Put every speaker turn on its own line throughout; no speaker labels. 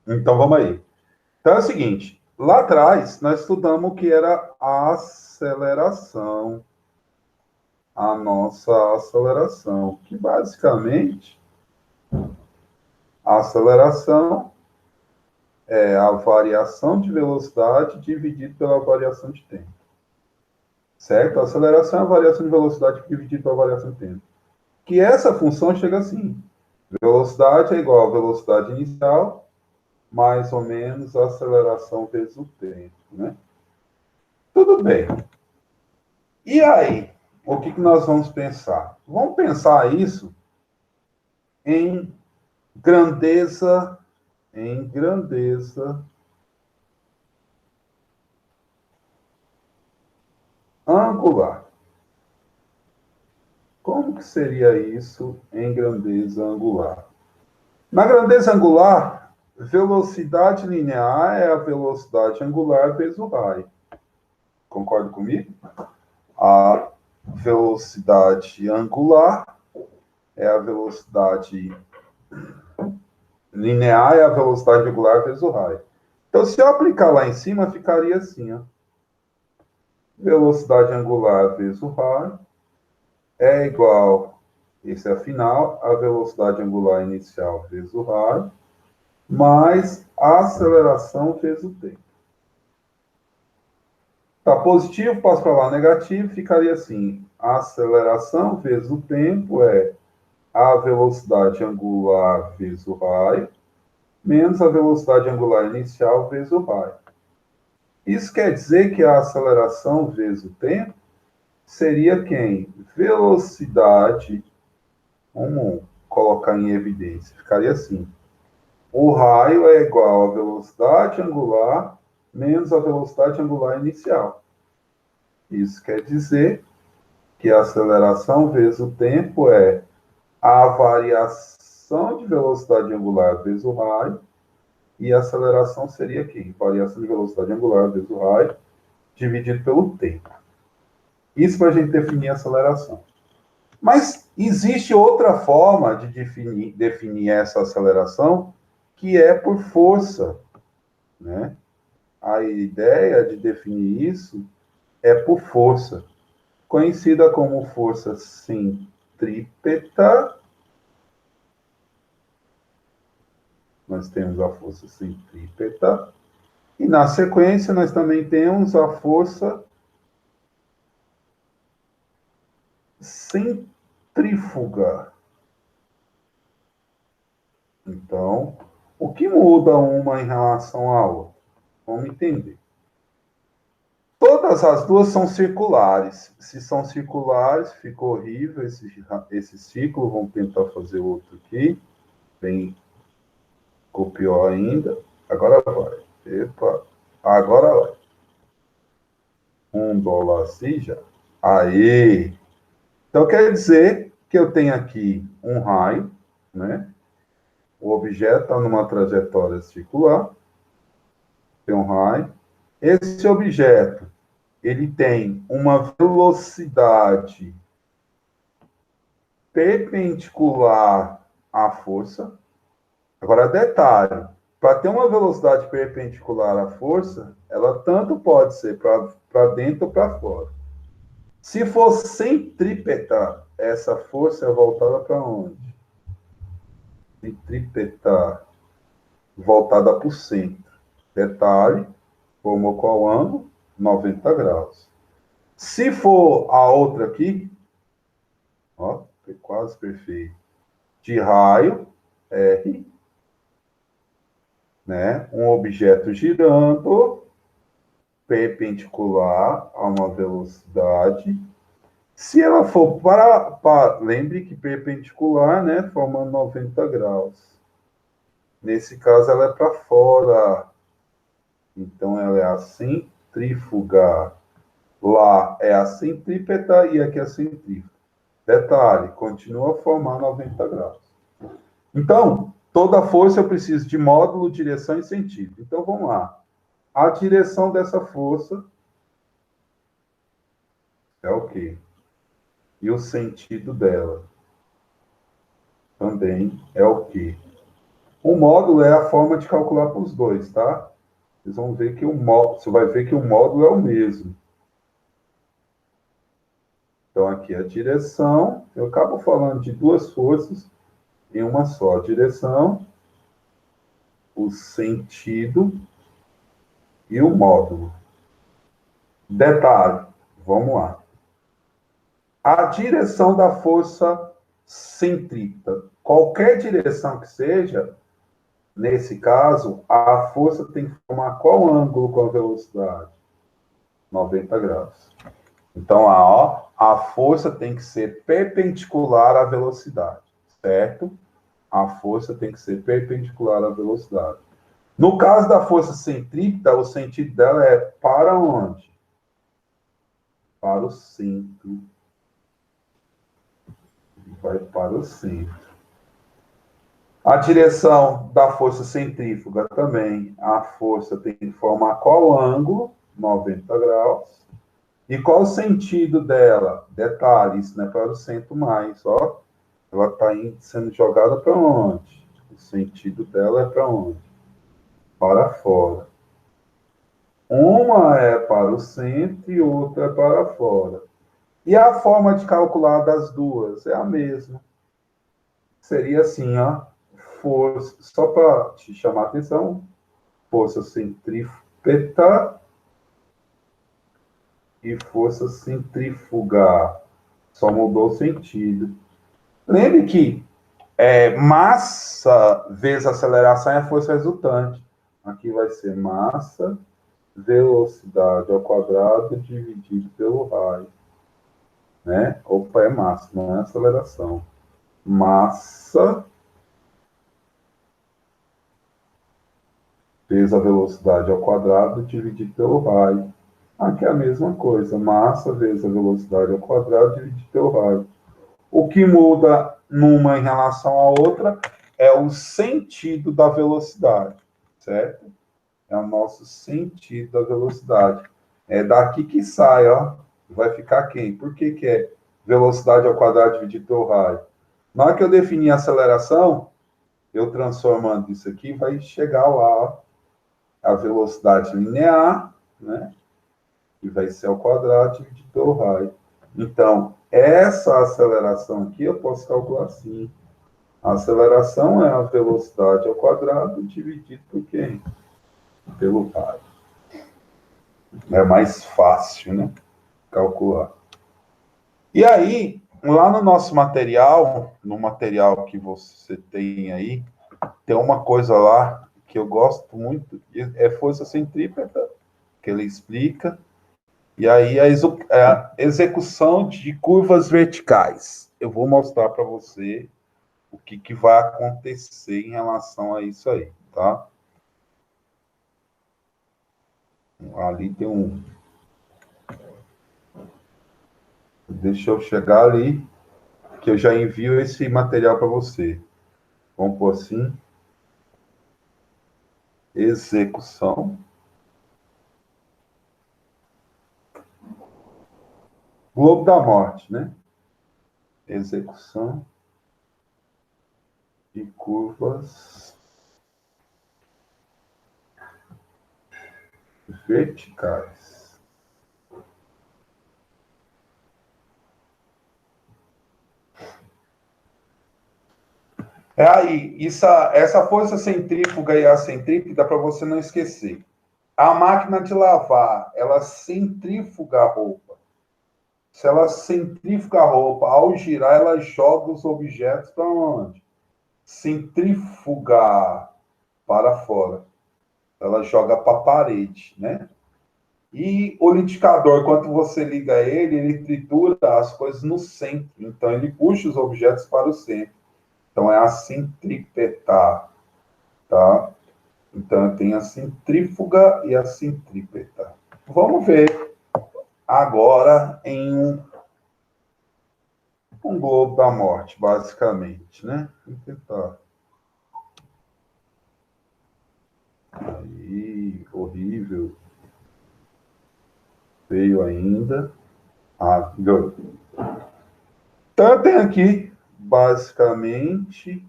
Então, vamos aí. Então, é o seguinte. Lá atrás, nós estudamos o que era a aceleração. A nossa aceleração. Que, basicamente, a aceleração é a variação de velocidade dividido pela variação de tempo. Certo? A aceleração é a variação de velocidade dividido pela variação de tempo. Que essa função chega assim. Velocidade é igual a velocidade inicial, mais ou menos a aceleração vezes o tempo, né? Tudo bem. E aí? O que nós vamos pensar? Vamos pensar isso em grandeza, angular. Como que seria isso em grandeza angular? Na grandeza angular, velocidade linear é a velocidade angular vezes o raio. Concorda comigo? A velocidade angular é a velocidade linear, é a velocidade angular vezes o raio. Então, se eu aplicar lá em cima, ficaria assim, ó. Velocidade angular vezes o raio é igual, esse é a final, a velocidade angular inicial vezes o raio, mais a aceleração vezes o tempo. Tá positivo, passo para lá negativo, ficaria assim. A aceleração vezes o tempo é a velocidade angular vezes o raio, menos a velocidade angular inicial vezes o raio. Isso quer dizer que a aceleração vezes o tempo seria quem? Velocidade, vamos colocar em evidência, ficaria assim. O raio é igual a velocidade angular menos a velocidade angular inicial. Isso quer dizer que a aceleração vezes o tempo é a variação de velocidade angular vezes o raio, e a aceleração seria aqui, variação de velocidade angular vezes o raio, dividido pelo tempo. Isso para a gente definir a aceleração. Mas existe outra forma de definir essa aceleração, que é por força, né? A ideia de definir isso é por força, conhecida como força centrípeta. Nós temos a força centrípeta, e na sequência nós também temos a força centrífuga. Então, o que muda uma em relação à outra? Vamos entender. Todas as duas são circulares. Se são circulares, ficou horrível esse ciclo. Vamos tentar fazer outro aqui. Ficou pior ainda. Agora vai. Epa. Agora vai. $1 assim já. Aê! Então, quer dizer que eu tenho aqui um raio, né? O objeto está numa trajetória circular. Tem um raio. Esse objeto, ele tem uma velocidade perpendicular à força. Agora, detalhe, para ter uma velocidade perpendicular à força, ela tanto pode ser para dentro ou para fora. Se for centrípeta, essa força é voltada para onde? Centrípeta, voltada para o centro. Detalhe, formou qual ângulo? 90 graus. Se for a outra aqui, ó, foi quase perfeito, de raio, R, né? Um objeto girando perpendicular a uma velocidade. Se ela for lembre que perpendicular, né, formando 90 graus. Nesse caso, ela é para fora. Então, ela é a centrífuga. Lá é a centrípeta e aqui é a centrífuga. Detalhe, continua a formar 90 graus. Então, toda força eu preciso de módulo, direção e sentido. Então, vamos lá. A direção dessa força é o quê? E o sentido dela também é o quê? O módulo é a forma de calcular para os dois, tá? Vocês vão ver que o módulo, você vai ver que o módulo é o mesmo. Então, aqui a direção, eu acabo falando de duas forças em uma só. A direção, o sentido e o módulo. Detalhe, vamos lá. A direção da força centrípeta, qualquer direção que seja, nesse caso, a força tem que formar qual ângulo com a velocidade? 90 graus. Então, a força tem que ser perpendicular à velocidade, certo? A força tem que ser perpendicular à velocidade. No caso da força centrípeta, o sentido dela é para onde? Para o centro. Vai para o centro. A direção da força centrífuga também. A força tem que formar qual ângulo? 90 graus. E qual o sentido dela? Detalhe, isso não é para o centro mais, ó. Ela está sendo jogada para onde? O sentido dela é para onde? Para fora. Uma é para o centro e outra é para fora. E a forma de calcular das duas é a mesma. Seria assim, ó. Força, só para te chamar a atenção, força centrípeta e força centrífuga. Só mudou o sentido. Lembre que massa vezes aceleração é a força resultante. Aqui vai ser massa, velocidade ao quadrado dividido pelo raio. Né? Opa, é massa, não é aceleração. Massa vezes a velocidade ao quadrado dividido pelo raio. Aqui é a mesma coisa, massa vezes a velocidade ao quadrado dividido pelo raio. O que muda numa em relação à outra é o sentido da velocidade, certo? É o nosso sentido da velocidade. É daqui que sai, ó. Vai ficar quem? Por que que é velocidade ao quadrado dividido pelo raio? Na hora que eu definir a aceleração, eu transformando isso aqui, vai chegar lá, ó, a velocidade linear, né? Que vai ser ao quadrado dividido pelo raio. Então, essa aceleração aqui eu posso calcular assim. A aceleração é a velocidade ao quadrado dividido por quem? Pelo raio. É mais fácil, né? Calcular. E aí, lá no nosso material, no material que você tem aí, tem uma coisa lá que eu gosto muito, é força centrípeta, que ele explica, e aí a execução de curvas verticais. Eu vou mostrar para você o que vai acontecer em relação a isso aí, tá? Ali tem um... Deixa eu chegar ali, que eu já envio esse material para você. Vamos pôr assim. Execução. Globo da Morte, né? Execução de curvas verticais. É aí, essa força centrífuga e a centrípeta, para você não esquecer. A máquina de lavar, ela centrífuga a roupa. Se ela centrífuga a roupa, ao girar, ela joga os objetos para onde? Centrífuga para fora. Ela joga para a parede, né? E o liquidificador, quando você liga ele, ele tritura as coisas no centro. Então, ele puxa os objetos para o centro. Então, é a centrípeta, tá? Então, tem a centrífuga e a centrípeta. Vamos ver agora em um globo da morte, basicamente, né? Vou tentar. Aí, horrível. Veio ainda. Ah, deu. Então, tem aqui, basicamente,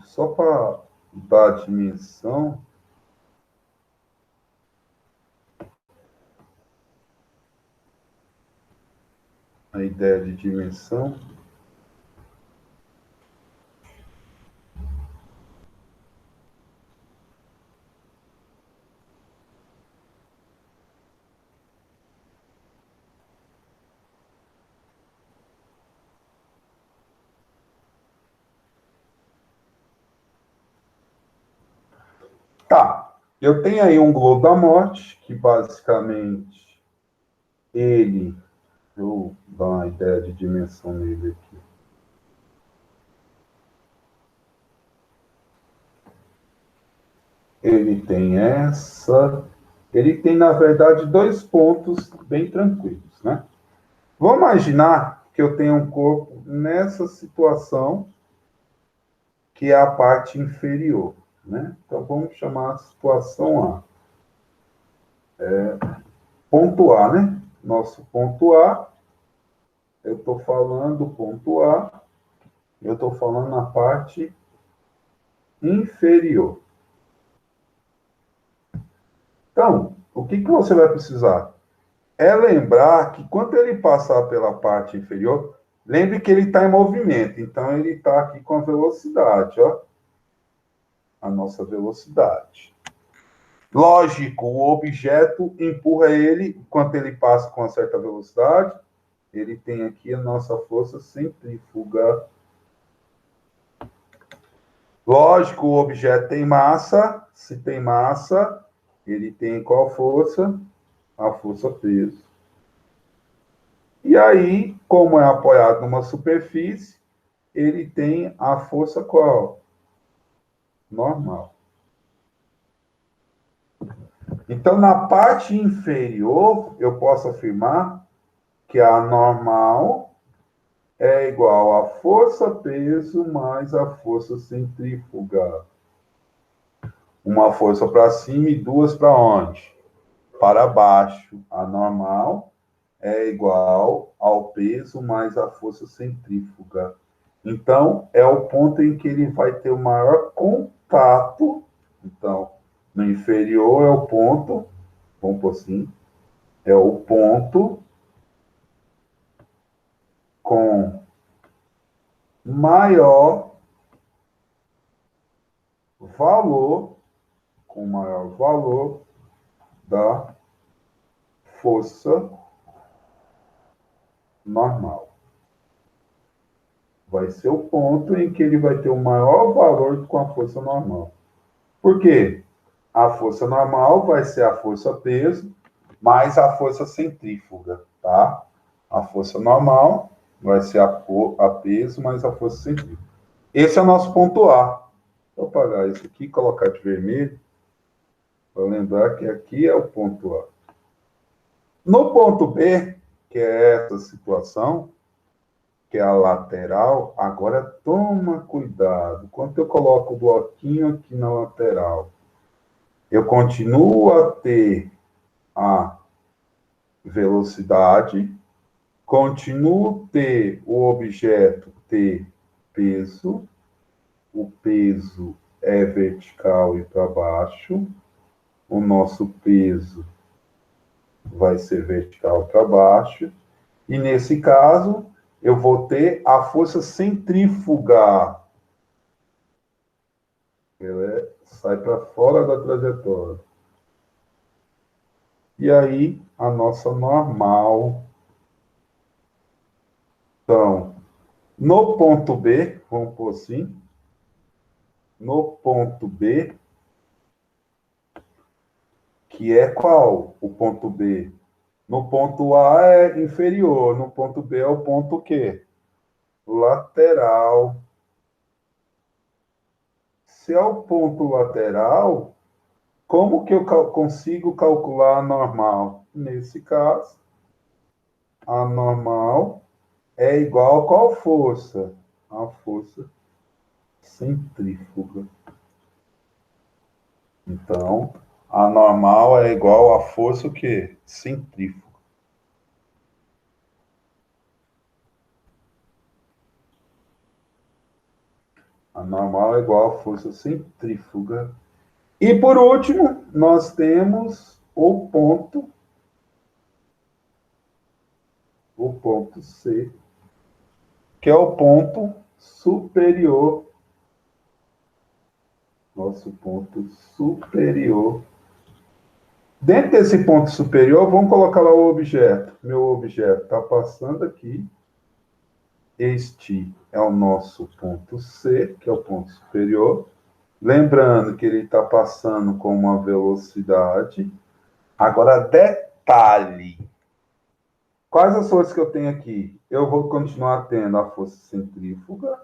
só para dar a dimensão, a ideia de dimensão. Tá, eu tenho aí um globo da morte, que basicamente ele, eu vou dar uma ideia de dimensão nele aqui. Ele tem ele tem, na verdade, dois pontos bem tranquilos, né? Vamos imaginar que eu tenho um corpo nessa situação, que é a parte inferior, né? Então, vamos chamar a situação A. Ponto A, né? Nosso ponto A, eu estou falando ponto A, eu estou falando na parte inferior. Então, o que você vai precisar? É lembrar que quando ele passar pela parte inferior, lembre que ele está em movimento, então ele está aqui com a velocidade, ó, a nossa velocidade. Lógico, o objeto empurra ele, enquanto ele passa com uma certa velocidade, ele tem aqui a nossa força centrífuga. Lógico, o objeto tem massa, se tem massa, ele tem qual força? A força peso. E aí, como é apoiado numa superfície, ele tem a força qual? Normal. Então, na parte inferior, eu posso afirmar que a normal é igual a força-peso mais a força centrífuga. Uma força para cima e duas para onde? Para baixo. A normal é igual ao peso mais a força centrífuga. Então, é o ponto em que ele vai ter o maior contato. Então, no inferior é o ponto, vamos por assim, é o ponto com maior valor, com maior valor da força normal. Vai ser o ponto em que ele vai ter o maior valor com a força normal. Por quê? A força normal vai ser a força-peso mais a força centrífuga, tá? A força normal vai ser a peso mais a força centrífuga. Esse é o nosso ponto A. Vou apagar isso aqui e colocar de vermelho, para lembrar que aqui é o ponto A. No ponto B, que é essa situação, que é a lateral, agora toma cuidado. Quando eu coloco o bloquinho aqui na lateral, eu continuo a ter a velocidade, continuo a ter o objeto ter peso, o peso é vertical e para baixo, o nosso peso vai ser vertical para baixo, e nesse caso eu vou ter a força centrífuga. Ela sai para fora da trajetória. E aí, a nossa normal. Então, no ponto B, vamos pôr assim, no ponto B, que é qual o ponto B? No ponto A é inferior, no ponto B é o ponto quê? Lateral. Se é o ponto lateral, como que eu consigo calcular a normal? Nesse caso, a normal é igual a qual força? A força centrífuga. Então, a normal é igual a força o quê? Centrífuga. A normal é igual à força centrífuga. E por último, nós temos o ponto C, que é o ponto superior. Nosso ponto superior. Dentro desse ponto superior, vamos colocar lá o objeto. Meu objeto está passando aqui. Este é o nosso ponto C, que é o ponto superior. Lembrando que ele está passando com uma velocidade. Agora, detalhe. Quais as forças que eu tenho aqui? Eu vou continuar tendo a força centrífuga.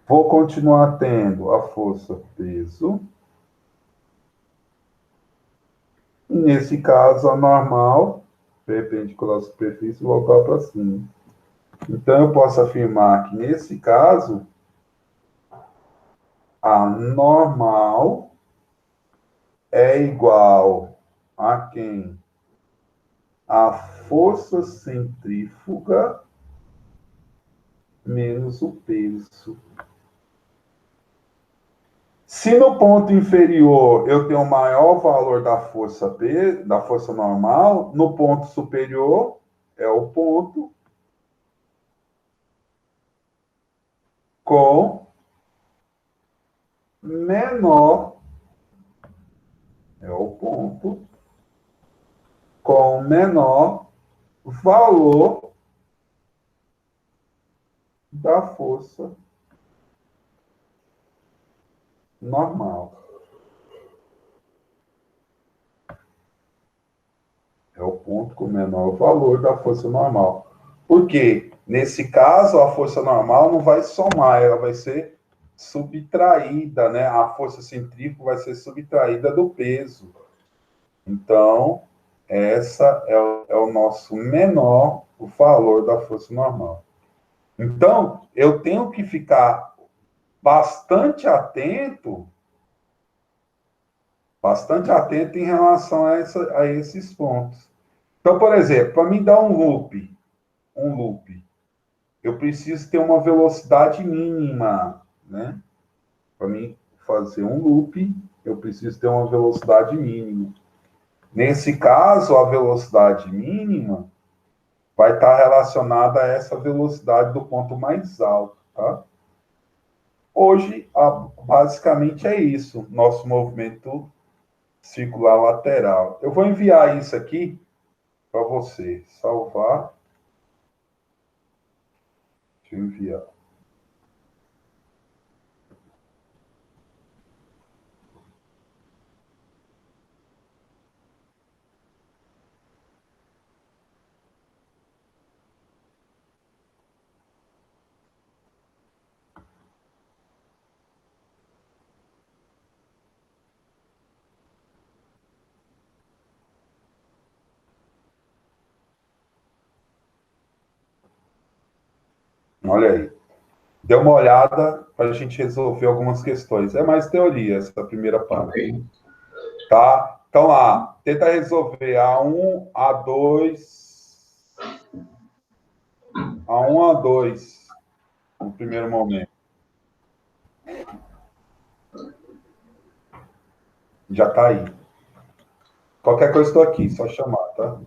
Vou continuar tendo a força peso. E nesse caso, a normal, perpendicular à superfície, voltar para cima. Então, eu posso afirmar que, nesse caso, a normal é igual a quem? A força centrífuga menos o peso. Se no ponto inferior eu tenho o maior valor da força P, da força normal, no ponto superior é o ponto com menor, é o ponto com menor valor da força normal. É o ponto com menor valor da força normal. Por quê? Nesse caso, a força normal não vai somar, ela vai ser subtraída, né? A força centrífuga vai ser subtraída do peso. Então, essa é o nosso menor o valor da força normal. Então, eu tenho que ficar bastante atento em relação a esses pontos. Então, por exemplo, para mim dar um loop, eu preciso ter uma velocidade mínima, né? Para mim fazer um loop, eu preciso ter uma velocidade mínima. Nesse caso, a velocidade mínima vai estar relacionada a essa velocidade do ponto mais alto, tá? Hoje, basicamente é isso, nosso movimento circular lateral. Eu vou enviar isso aqui para você. Salvar. Deixa eu enviar. Olha aí. Dê uma olhada para a gente resolver algumas questões. É mais teoria essa primeira parte.
Ok.
Tá? Então, lá, tenta resolver A1, A2, A1, A2, no primeiro momento. Já está aí. Qualquer coisa estou aqui, só chamar, tá?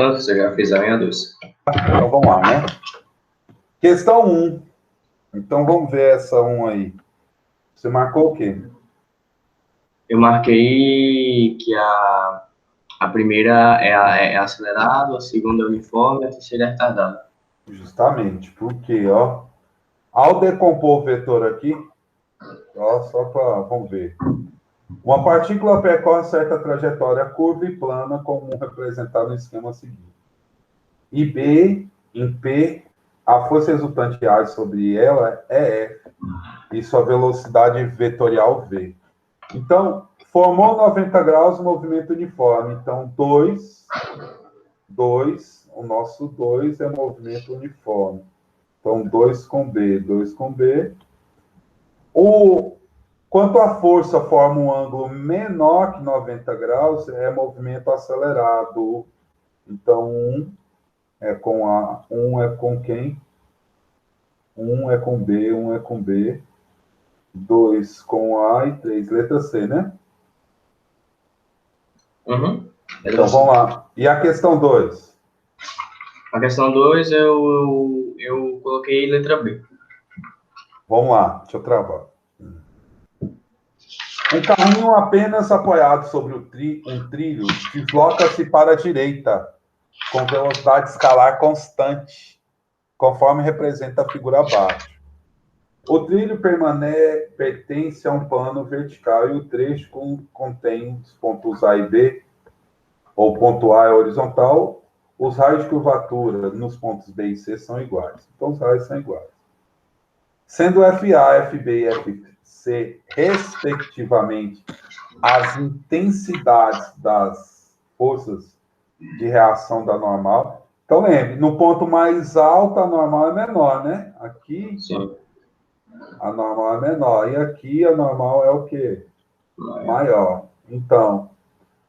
Pronto, você já fez a linha 2.
Então vamos lá, né? Questão 1. Então vamos ver essa 1 aí. Você marcou o quê?
Eu marquei que a primeira é acelerado, a segunda é uniforme, a terceira é retardado.
Justamente, porque, ó, ao decompor o vetor aqui, ó, só para, vamos ver. Uma partícula percorre certa trajetória curva e plana, como representado no esquema seguinte. E B, em P, a força resultante A sobre ela é F, e sua velocidade vetorial V. Então, formou 90 graus o movimento uniforme. Então, 2, o nosso 2 é movimento uniforme. Então, 2 com B, 2 com B. Quanto a força forma um ângulo menor que 90 graus, é movimento acelerado. Então, 1 é com A, 1 é com quem? 1 é com B, 1 é com B. 2 com A e 3, letra C, né?
Uhum.
Então, vamos lá. E a questão 2?
A questão 2, eu coloquei letra B.
Vamos lá, deixa eu travar. Um carrinho apenas apoiado sobre um trilho desloca-se para a direita, com velocidade escalar constante, conforme representa a figura abaixo. O trilho pertence a um plano vertical e o trecho contém os pontos A e B, ou ponto A é horizontal, os raios de curvatura nos pontos B e C são iguais. Então, os raios são iguais. Sendo FA, FB e FC, respectivamente, as intensidades das forças de reação da normal. Então, lembre, no ponto mais alto, a normal é menor, né? Aqui,
Sim.
a normal é menor. E aqui, a normal é o quê? Maior. Então,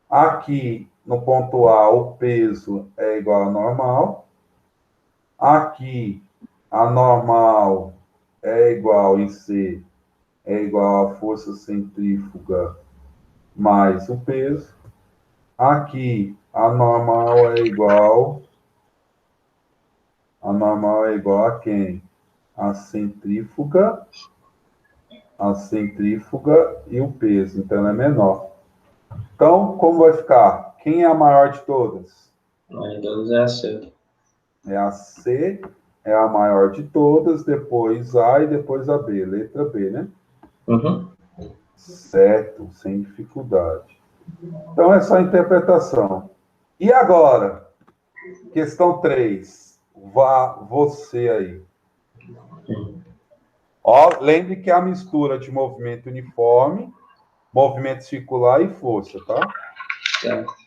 aqui, no ponto A, o peso é igual a normal. Aqui, a normal é igual em C, é igual à força centrífuga mais o peso. Aqui, a normal é igual a quem? A centrífuga e o peso, então ela é menor. Então, como vai ficar? Quem é a maior de todas?
Ainda é a C.
É a C, é a maior de todas, depois A e depois a B, letra B, né?
Uhum.
Certo, sem dificuldade. Então, é só interpretação. E agora, questão 3. Vá você aí. Ó, lembre que é a mistura de movimento uniforme, movimento circular e força, tá?
Certo.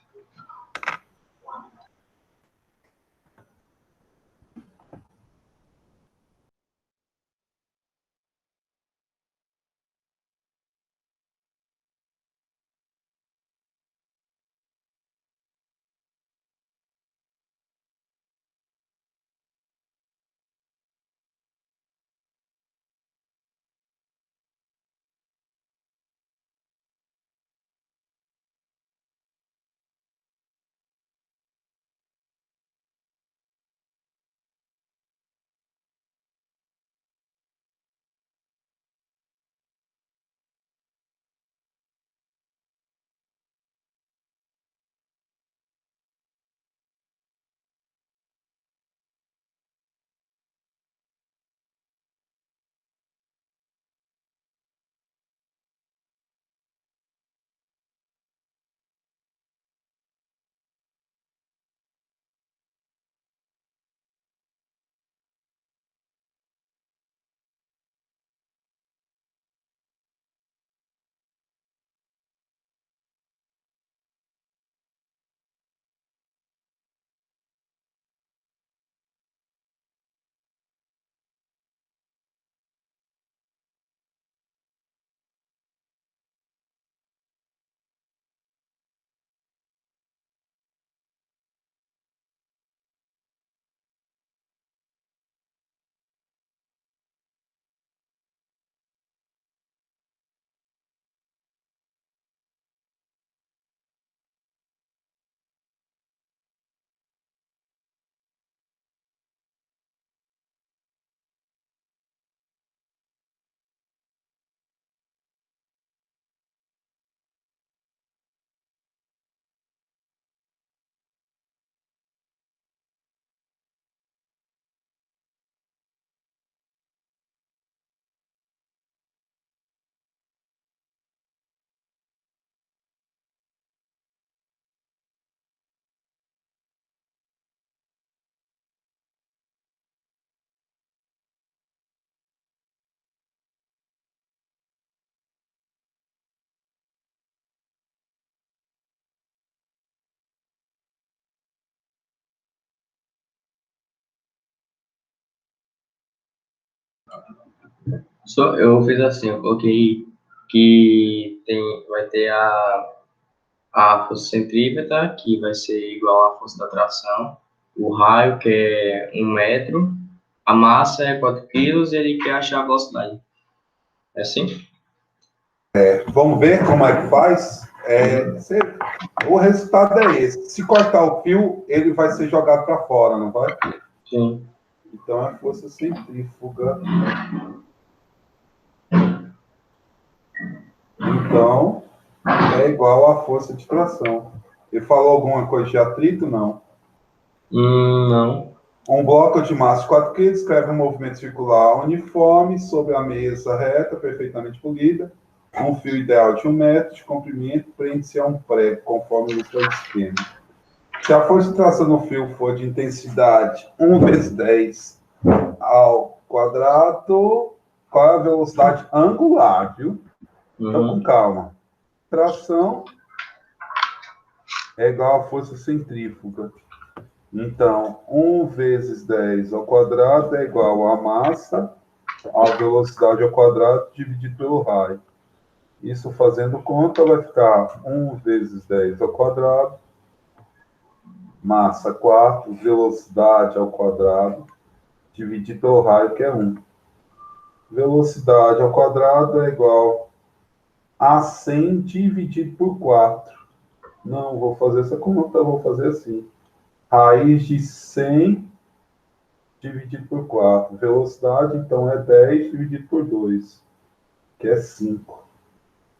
Só eu fiz assim, eu coloquei que vai ter a força centrípeta, que vai ser igual à força da tração, o raio, que é 1 metro, a massa é 4 quilos e ele quer achar a velocidade. É assim?
Vamos ver como é que faz?
Uhum.
O resultado é esse. Se cortar o fio, ele vai ser jogado para fora, não vai?
Sim.
Então é força centrífuga. Então é igual à força de tração. Ele falou alguma coisa de atrito? Não.
Não.
Um bloco de massa de 4 kg descreve um movimento circular uniforme sobre a mesa reta, perfeitamente polida. Um fio ideal de 1 metro de comprimento prende-se a um prego, conforme ilustra o esquema. Se a força de tração no fio for de intensidade 1 vezes 10 ao quadrado, qual é a velocidade angular, viu? Então, com
Uhum.
calma. Tração é igual à força centrífuga. Então, 1 vezes 10 ao quadrado é igual à massa, a velocidade ao quadrado, dividido pelo raio. Isso fazendo conta vai ficar 1 vezes 10 ao quadrado, massa 4, velocidade ao quadrado, dividido pelo raio, que é 1. Velocidade ao quadrado é igual a 100 dividido por 4. Não vou fazer essa conta, vou fazer assim. Raiz de 100 dividido por 4. Velocidade, então, é 10 dividido por 2, que é 5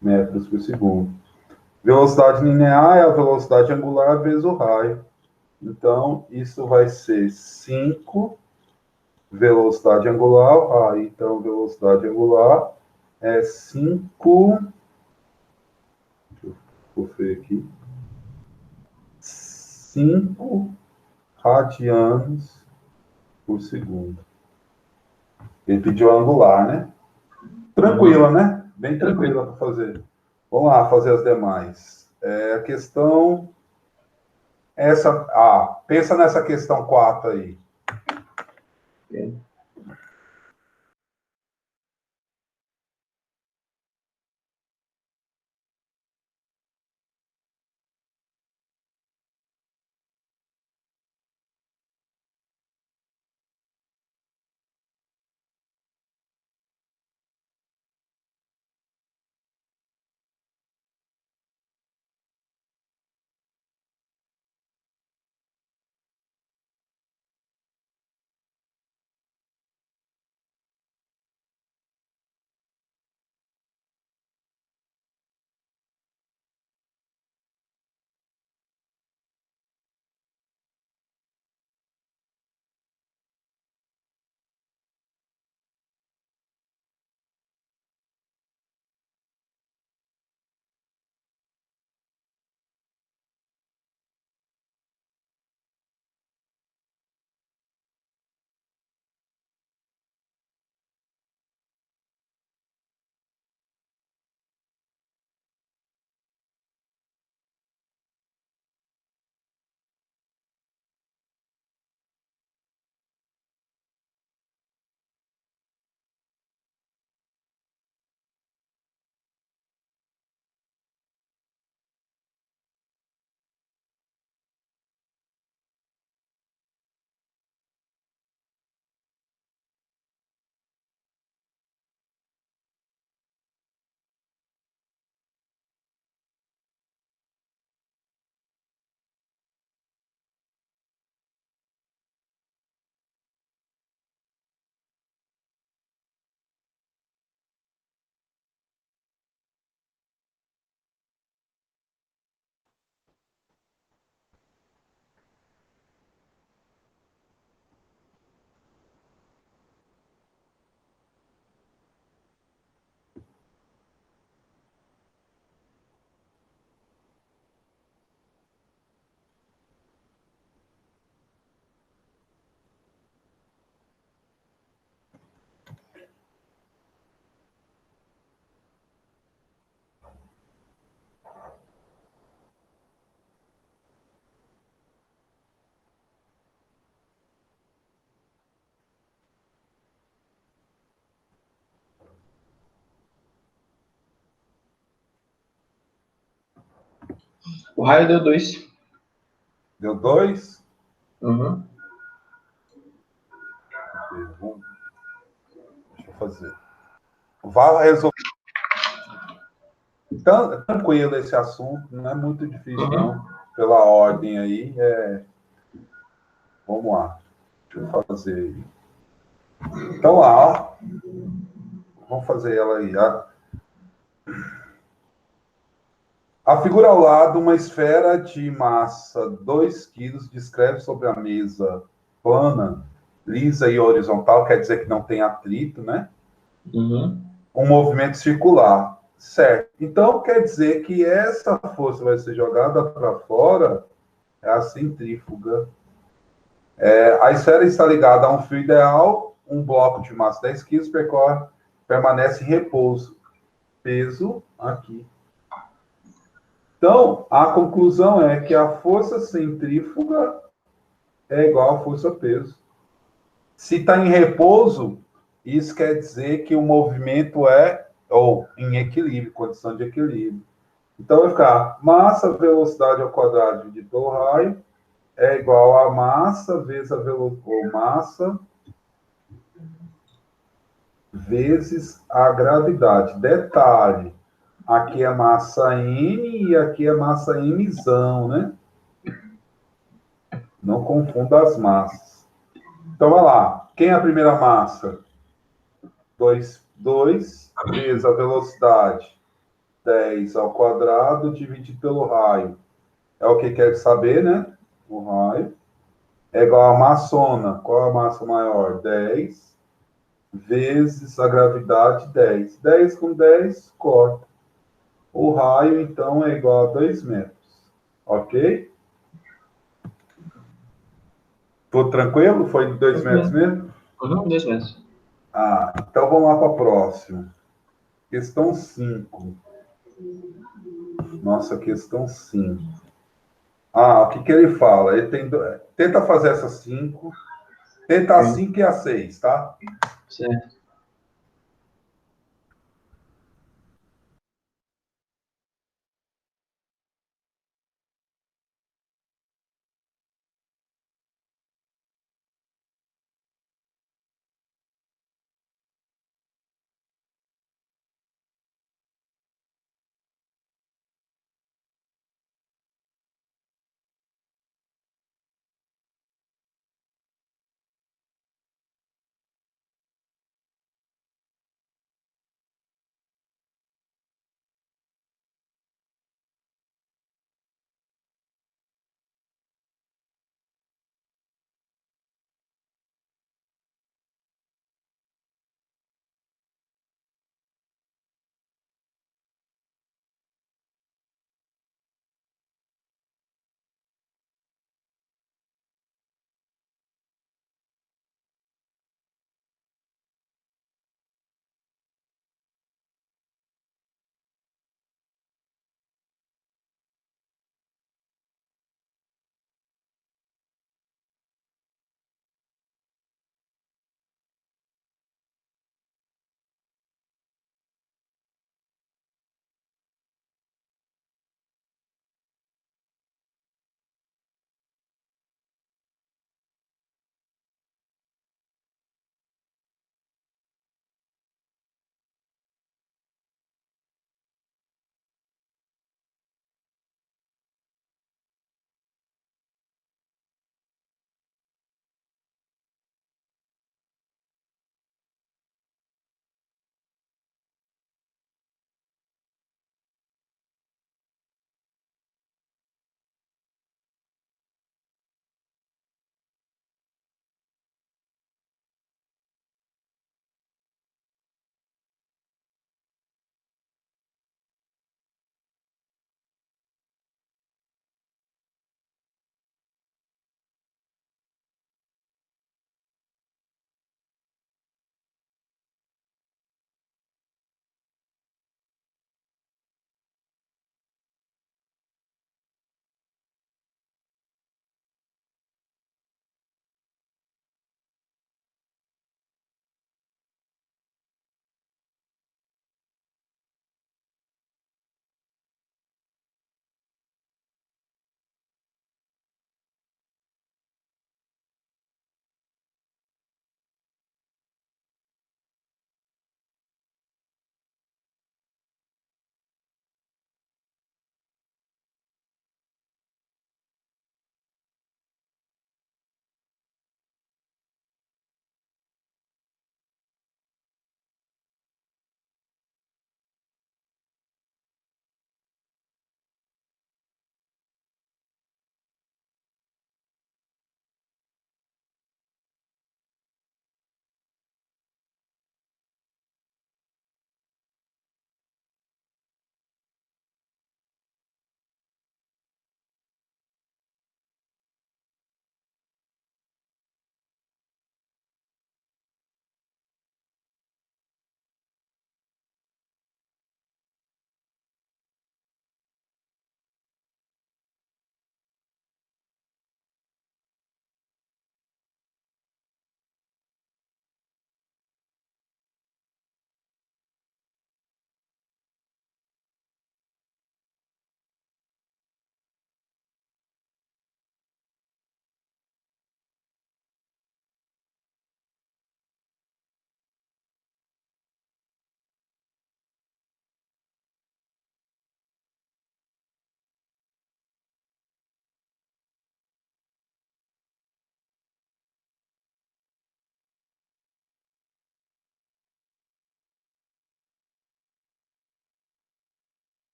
metros por segundo. Velocidade linear é a velocidade angular vezes o raio. Então, isso vai ser 5 velocidade angular, raio. Então, velocidade angular é 5, vou ver aqui, 5 radianos por segundo. Ele pediu angular, né? Tranquila,
Uhum.
né? Bem
Tranquilo.
tranquila para fazer. Vamos lá fazer as demais. A questão. Pensa nessa questão 4 aí.
O raio deu 2.
Deu 2?
Uhum.
Deixa eu fazer. Vai resolver. Tranquilo esse assunto, não é muito difícil, não. Pela ordem aí, vamos lá. Deixa eu fazer aí. Então, lá, ó. Vamos fazer ela aí. A figura ao lado, uma esfera de massa 2 quilos, descreve sobre a mesa plana, lisa e horizontal, quer dizer que não tem atrito, né?
Uhum.
Um movimento circular, certo? Então, quer dizer que essa força vai ser jogada para fora, é a centrífuga. A esfera está ligada a um fio ideal, um bloco de massa 10 quilos permanece em repouso. Peso aqui. Então, a conclusão é que a força centrífuga é igual à força-peso. Se está em repouso, isso quer dizer que o movimento ou em equilíbrio, condição de equilíbrio. Então, vai ficar massa, velocidade ao quadrado dividido pelo raio é igual a massa vezes a velocidade, ou massa vezes a gravidade. Detalhe, aqui é massa M e aqui é massa Mzão, né? Não confunda as massas. Então, vai lá. Quem é a primeira massa? 2 vezes a velocidade, 10 ao quadrado, dividido pelo raio. É o que quer saber, né? O raio. É igual a massona. Qual é a massa maior? 10 vezes a gravidade, 10. 10 com 10, corta. O raio, então, é igual a 2 metros. Ok? Tudo tranquilo? Foi de 2 metros mesmo?
Uhum, 2 metros.
Então vamos lá para a próxima. Questão 5. Nossa, questão 5. O que ele fala? Ele tenta fazer essas 5. Tenta a 5 e a 6, tá?
Certo.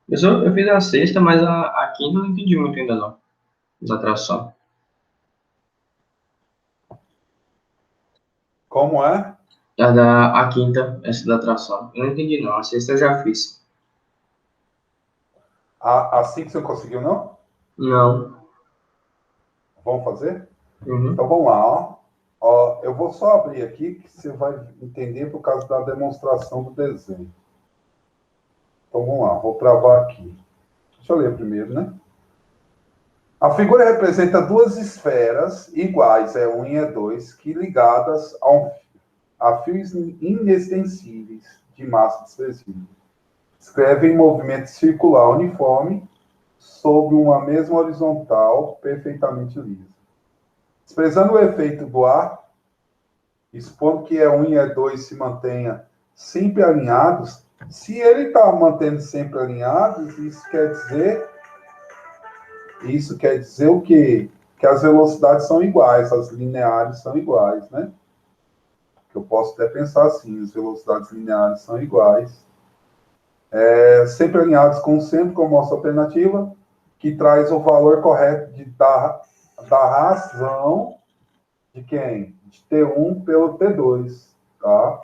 Eu fiz a sexta, mas a quinta eu não entendi muito ainda não, da tração.
Como é?
A quinta, essa da tração. Eu não entendi não, a sexta eu já fiz.
Assim que você conseguiu, não?
Não.
Vamos fazer? Então
Uhum.
vamos lá, ó. Ó, eu vou só abrir aqui que você vai entender por causa da demonstração do desenho. Então vamos lá, vou travar aqui. Deixa eu ler primeiro, né? A figura representa duas esferas iguais, é 1 e é 2, que ligadas a fios inextensíveis de massa desprezível. Escreve em movimento circular uniforme sobre uma mesma horizontal perfeitamente lisa. Expressando o efeito do ar, expondo que E1 e E2 se mantenha sempre alinhados, se ele está mantendo sempre alinhados, isso quer dizer o quê? Que as velocidades são iguais, as lineares são iguais, né? Que eu posso até pensar assim, as velocidades lineares são iguais. Sempre alinhados com sempre como nossa alternativa, que traz o valor correto da razão de quem? De T1 pelo T2, tá?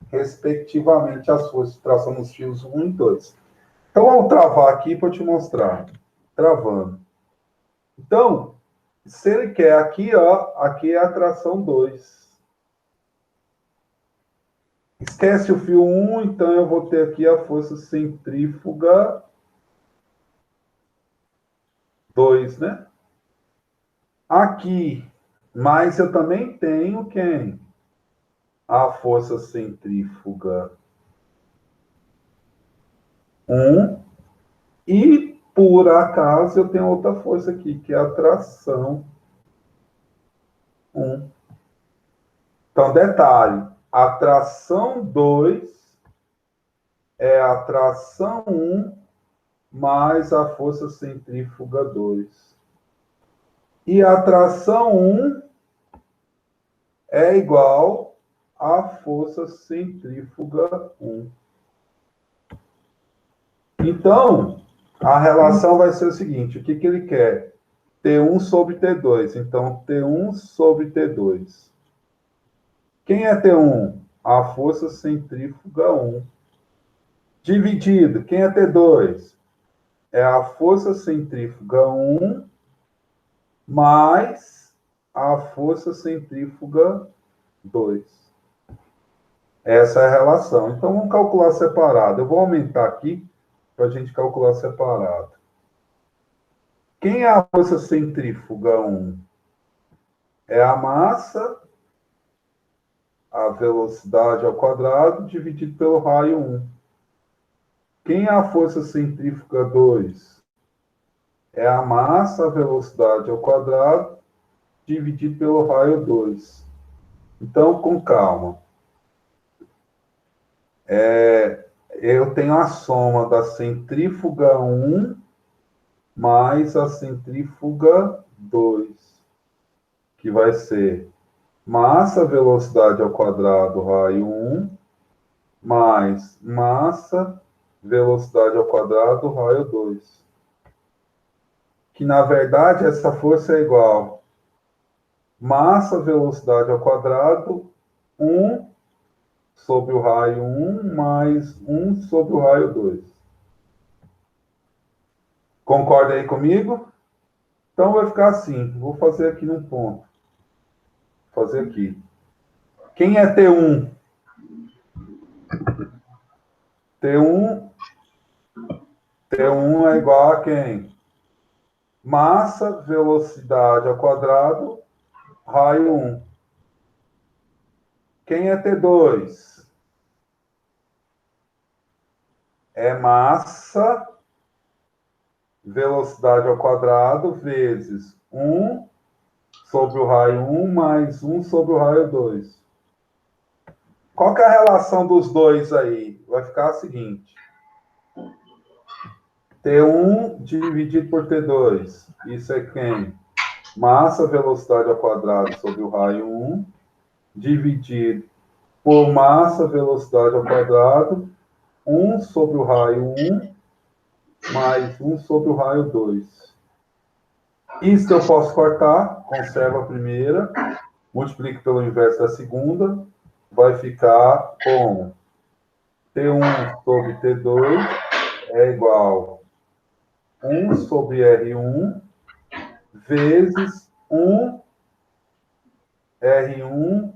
Respectivamente as forças de tração nos fios 1 e 2. Então, vamos travar aqui para eu te mostrar. Travando. Então, se ele quer aqui, ó, aqui é a tração 2. Esquece o fio 1, então eu vou ter aqui a força centrífuga 2, né? Aqui, mas eu também tenho quem? A força centrífuga 1. E, por acaso, eu tenho outra força aqui, que é a tração 1. Então, detalhe, a tração 2 é a tração 1 mais a força centrífuga 2. E a tração 1 é igual à força centrífuga 1. Então, a relação vai ser o seguinte, o que ele quer? T1 sobre T2. Então, T1 sobre T2. Quem é T1? A força centrífuga 1. Dividido, quem é T2? É a força centrífuga 1 mais a força centrífuga 2. Essa é a relação. Então, vamos calcular separado. Eu vou aumentar aqui para a gente calcular separado. Quem é a força centrífuga 1? É a massa, a velocidade ao quadrado, dividido pelo raio 1. Quem é a força centrífuga 2? É a massa, a velocidade ao quadrado, dividido pelo raio 2. Então, com calma. Eu tenho a soma da centrífuga 1 mais a centrífuga 2, que vai ser massa, velocidade ao quadrado, raio 1, mais massa, velocidade ao quadrado, raio 2. Que, na verdade, essa força é igual massa, velocidade ao quadrado, 1 sobre o raio 1 mais 1 sobre o raio 2. Concorda aí comigo? Então vai ficar assim. Vou fazer aqui num ponto. Vou fazer aqui. Quem é T1? T1, T1 é igual a quem? Massa, velocidade ao quadrado, raio 1. Quem é T2? É massa, velocidade ao quadrado, vezes 1 sobre o raio 1 mais 1 sobre o raio 2. Qual que é a relação dos dois aí? Vai ficar a seguinte. T1 dividido por T2. Isso é quem? Massa, velocidade ao quadrado sobre o raio 1, dividido por massa, velocidade ao quadrado, 1 sobre o raio 1, mais 1 sobre o raio 2. Isso eu posso cortar, conservo a primeira, multiplico pelo inverso da segunda, vai ficar como T1 sobre T2 é igual a 1 sobre R1 vezes 1 R1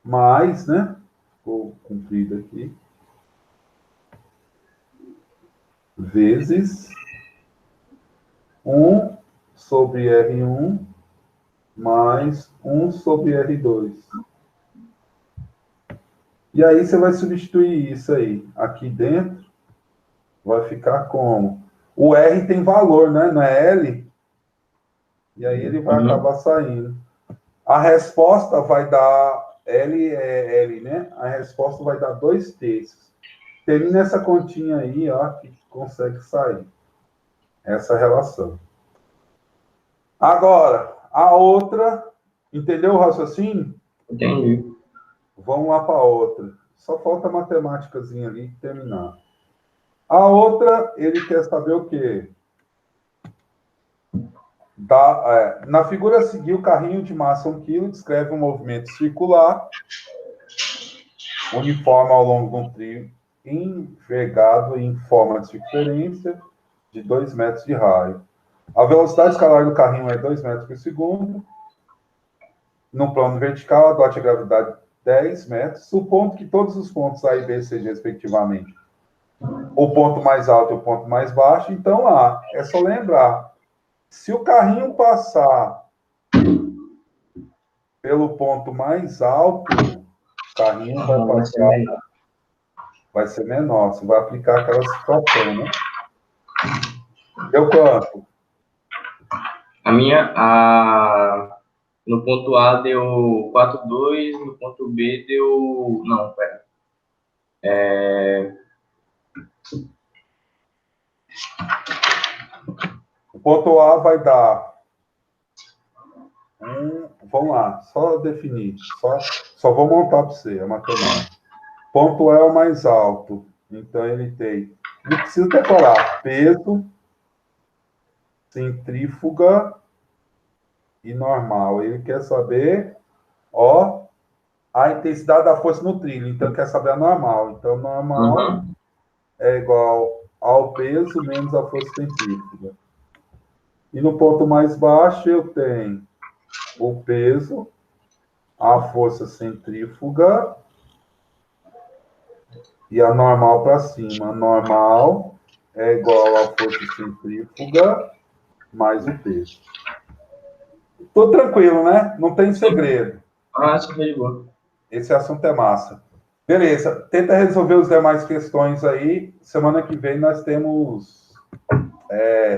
mais, né? Vou cumprir aqui. Vezes 1 sobre R1 mais 1 sobre R2. E aí você vai substituir isso aí. Aqui dentro vai ficar como? O R tem valor, né? Não é L? E aí ele vai acabar saindo. A resposta vai dar... L é L, né? A resposta vai dar 2/3. Termina essa continha aí, ó, que consegue sair. Essa relação. Agora, a outra... Entendeu o raciocínio?
Entendi.
Vamos lá para a outra. Só falta a matemáticazinha ali terminar. A outra, ele quer saber o quê? Na figura a seguir, o carrinho de massa 1 kg descreve um movimento circular uniforme ao longo de um trilho envergado em forma de circunferência de 2 metros de raio. A velocidade escalar do carrinho é 2 metros por segundo. No plano vertical, adote a gravidade 10 metros, supondo que todos os pontos A e B sejam, respectivamente, o ponto mais alto e o ponto mais baixo. Então, lá, é só lembrar, se o carrinho passar pelo ponto mais alto, o carrinho vai passar... Vai ser menor. Você vai aplicar aquela situação, né? Deu quanto?
No ponto A deu 4,2, no ponto B deu... Não, pera.
O ponto A vai dar... Vamos lá, só definir. Só vou montar para você, a matemática. Ponto A é o mais alto. Então, ele tem... Não precisa decorar. Peso, centrífuga e normal. Ele quer saber, ó, a intensidade da força no trilho. Então, ele quer saber a normal. Então, normal é igual ao peso menos a força centrífuga. E no ponto mais baixo, eu tenho o peso, a força centrífuga e a normal para cima. A normal é igual à força centrífuga mais o peso. Tô tranquilo, né? Não tem segredo.
Acho que é de boa.
Esse assunto é massa. Beleza. Tenta resolver as demais questões aí. Semana que vem nós temos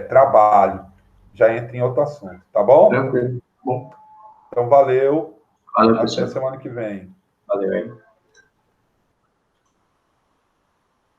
trabalho. Já entra em outro assunto, tá bom?
Tranquilo. Bom.
Então, valeu.
Valeu,
Até
pessoal.
semana que vem.
Valeu, hein?